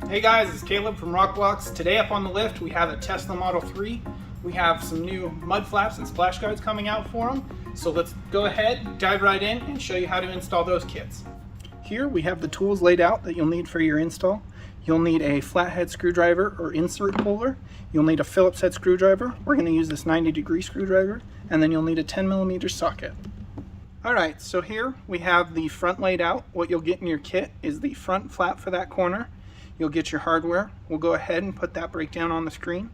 Hey guys, it's Caleb from Rokblokz. Today up on the lift we have a Tesla Model 3. We have some new mud flaps and splash guards coming out for them. So let's go ahead, dive right in and show you how to install those kits. Here we have the tools laid out that you'll need for your install. You'll need a flathead screwdriver or insert puller. You'll need a Phillips head screwdriver. We're going to use this 90-degree screwdriver. And then you'll need a 10mm socket. Alright, so here we have the front laid out. What you'll get in your kit is the front flap for that corner. You'll get your hardware. We'll go ahead and put that breakdown on the screen.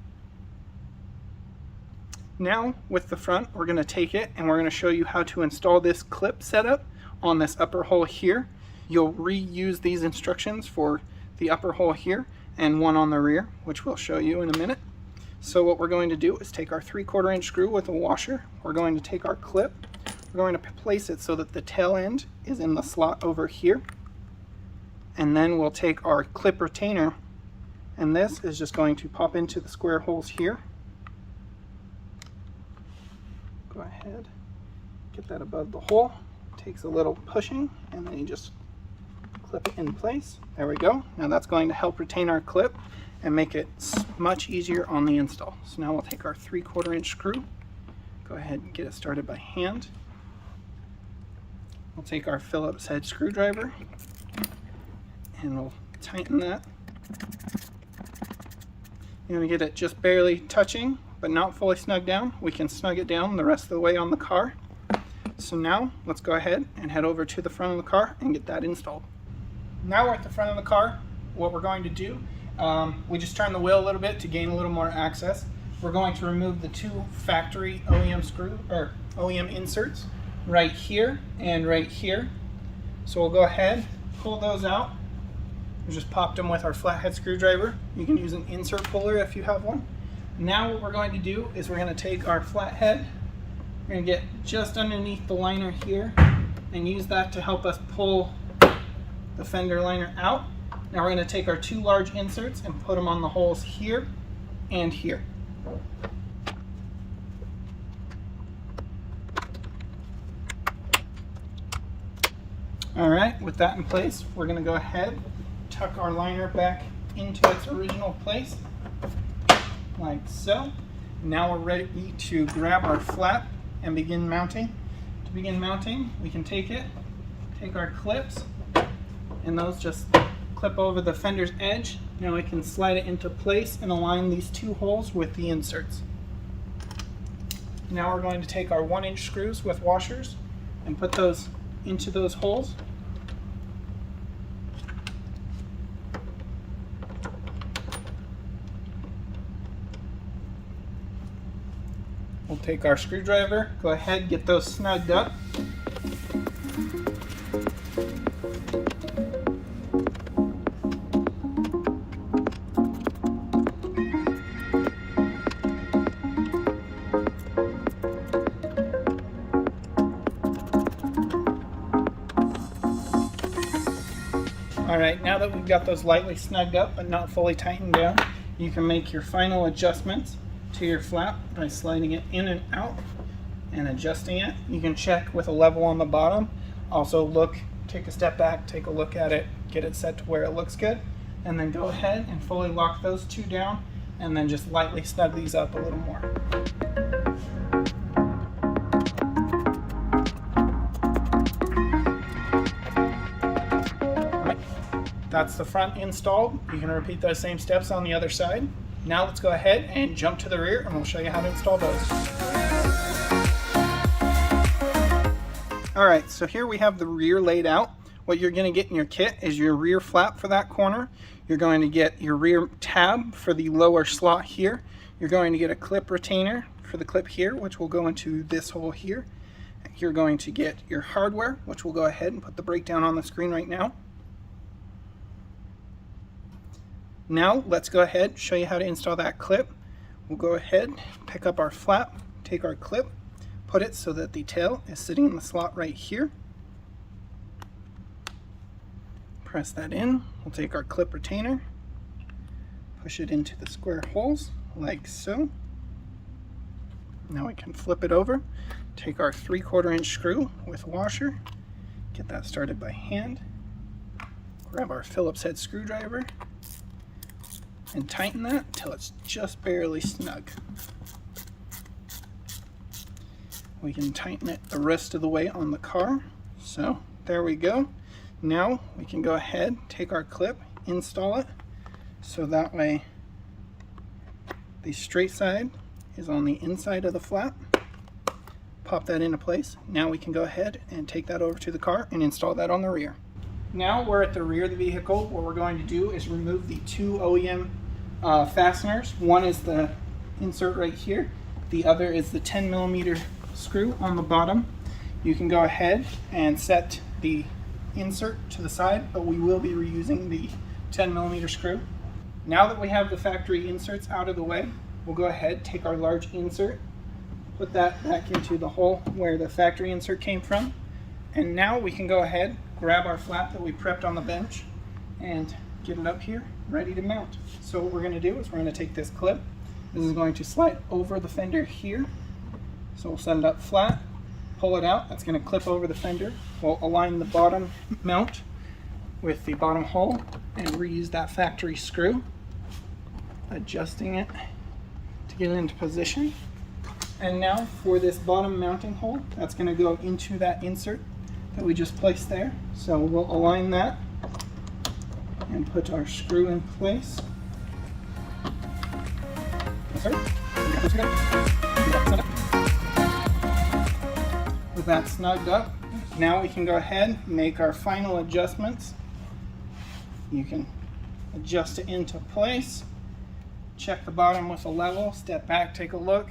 Now with the front, we're going to take it and we're going to show you how to install this clip setup on this upper hole here. You'll reuse these instructions for the upper hole here and one on the rear, which we'll show you in a minute. So what we're going to do is take our 3/4 inch screw with a washer. We're going to take our clip. We're going to place it so that the tail end is in the slot over here. And then we'll take our clip retainer, and this is just going to pop into the square holes here. Go ahead, get that above the hole. Takes a little pushing, and then you just clip it in place. There we go. Now that's going to help retain our clip and make it much easier on the install. So now we'll take our 3/4 inch screw. Go ahead and get it started by hand. We'll take our Phillips head screwdriver and we'll tighten that. You're going to get it just barely touching, but not fully snug down. We can snug it down the rest of the way on the car. So now let's go ahead and head over to the front of the car and get that installed. Now we're at the front of the car. What we're going to do, we just turn the wheel a little bit to gain a little more access. We're going to remove the two factory OEM inserts right here and right here. So we'll go ahead, pull those out. We just popped them with our flathead screwdriver. You can use an insert puller if you have one. Now what we're going to do is we're going to take our flathead, we're going to get just underneath the liner here and use that to help us pull the fender liner out. Now we're going to take our two large inserts and put them on the holes here and here. Alright, with that in place, we're going to go ahead, tuck our liner back into its original place, like so. Now we're ready to grab our flap and begin mounting. To begin mounting, we can take our clips, and those just clip over the fender's edge. Now we can slide it into place and align these two holes with the inserts. Now we're going to take our 1-inch screws with washers and put those into those holes. We'll take our screwdriver, go ahead, get those snugged up. Alright, now that we've got those lightly snugged up but not fully tightened down, you can make your final adjustments to your flap by sliding it in and out and adjusting it. You can check with a level on the bottom. Also look, take a step back, take a look at it, get it set to where it looks good, and then go ahead and fully lock those two down and then just lightly snug these up a little more. That's the front installed. You can repeat those same steps on the other side. Now let's go ahead and jump to the rear and we'll show you how to install those. Alright, so here we have the rear laid out. What you're going to get in your kit is your rear flap for that corner. You're going to get your rear tab for the lower slot here. You're going to get a clip retainer for the clip here, which will go into this hole here. You're going to get your hardware, which we'll go ahead and put the breakdown on the screen right now. Now let's go ahead and show you how to install that clip. We'll go ahead, pick up our flap, take our clip, put it so that the tail is sitting in the slot right here. Press that in. We'll take our clip retainer, push it into the square holes like so. Now we can flip it over, take our 3/4 inch screw with washer, get that started by hand, grab our Phillips head screwdriver, and tighten that till it's just barely snug. We can tighten it the rest of the way on the car. So there we go. Now we can go ahead, take our clip, install it, so that way the straight side is on the inside of the flap. Pop that into place. Now we can go ahead and take that over to the car and install that on the rear. Now we're at the rear of the vehicle. What we're going to do is remove the two OEM fasteners. One is the insert right here. The other is the 10mm screw on the bottom. You can go ahead and set the insert to the side, but we will be reusing the 10mm screw. Now that we have the factory inserts out of the way, we'll go ahead, take our large insert, put that back into the hole where the factory insert came from, and now we can go ahead, grab our flap that we prepped on the bench and get it up here ready to mount. So what we're going to do is we're going to take this clip. This is going to slide over the fender here. So we'll set it up flat, pull it out. That's going to clip over the fender. We'll align the bottom mount with the bottom hole and reuse that factory screw, adjusting it to get it into position. And now for this bottom mounting hole, that's going to go into that insert that we just placed there. So we'll align that and put our screw in place. Yes, sir. With that snugged up, now we can go ahead and make our final adjustments. You can adjust it into place, check the bottom with a level, step back, take a look,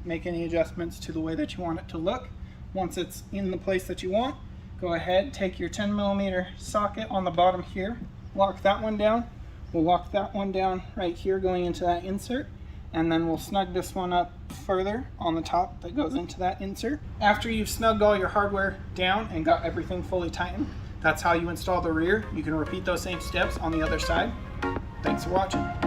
make any adjustments to the way that you want it to look. Once it's in the place that you want, go ahead, take your 10mm socket on the bottom here, lock that one down. We'll lock that one down right here going into that insert, and then we'll snug this one up further on the top that goes into that insert. After you've snugged all your hardware down and got everything fully tightened, that's how you install the rear. You can repeat those same steps on the other side. Thanks for watching.